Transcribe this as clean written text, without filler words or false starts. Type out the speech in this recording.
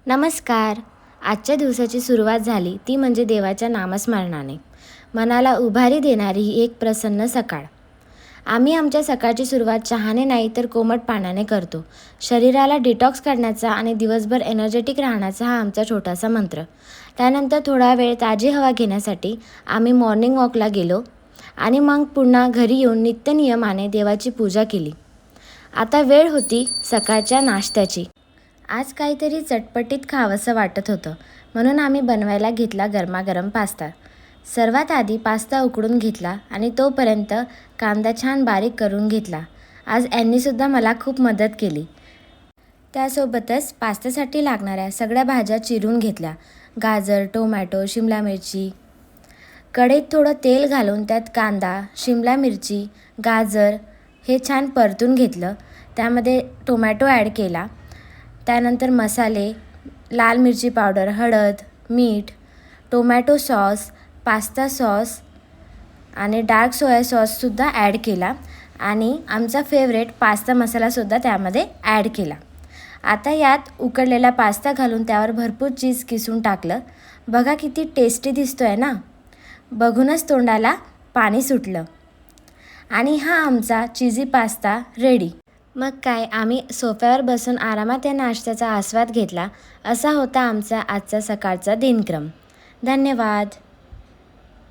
नमस्कार. आजच्या दिवसाची सुरुवात झाली ती म्हणजे देवाच्या नामस्मरणाने. मनाला उभारी देणारी ही एक प्रसन्न सकाळ. आम्ही आमच्या सकाळची सुरुवात चहाने नाही तर कोमट पाण्याने करतो. शरीराला डिटॉक्स करण्याचा आणि दिवसभर एनर्जेटिक राहण्याचा हा आमचा छोटासा मंत्र. त्यानंतर थोडा वेळ ताजी हवा घेण्यासाठी आम्ही मॉर्निंग वॉकला गेलो आणि मग पुन्हा घरी येऊन नित्यनियमाने देवाची पूजा केली. आता वेळ होती सकाळच्या नाश्त्याची. आज काहीतरी चटपटीत खावंसं वाटत होतं म्हणून आम्ही बनवायला घेतला गरमागरम पास्ता. सर्वात आधी पास्ता उकडून घेतला आणि तोपर्यंत कांदा छान बारीक करून घेतला. आज यांनीसुद्धा मला खूप मदत केली. त्यासोबतच पास्त्यासाठी लागणाऱ्या सगळ्या भाज्या चिरून घेतल्या. गाजर, टोमॅटो, शिमला मिरची. कढईत थोडं तेल घालून त्यात कांदा, शिमला मिरची, गाजर हे छान परतून घेतलं. त्यामध्ये टोमॅटो ॲड केला. त्यानंतर मसाले, लाल मिरची पावडर, हळद, मीठ, टोमॅटो सॉस, पास्ता सॉस आणि डार्क सोया सॉससुद्धा ॲड केला आणि आमचा फेवरेट पास्ता मसालासुद्धा त्यामध्ये ॲड केला. आता यात उकडलेला पास्ता घालून त्यावर भरपूर चीज किसून टाकलं. बघा किती टेस्टी दिसतो आहे ना. बघूनच तोंडाला पाणी सुटलं. आणि हा आमचा चीझी पास्ता रेडी. मग काय, आम्ही सोफ्यावर बसून आरामात या नाश्त्याचा आस्वाद घेतला. असा होता आमचा आजचा सकाळचा दिनक्रम. धन्यवाद.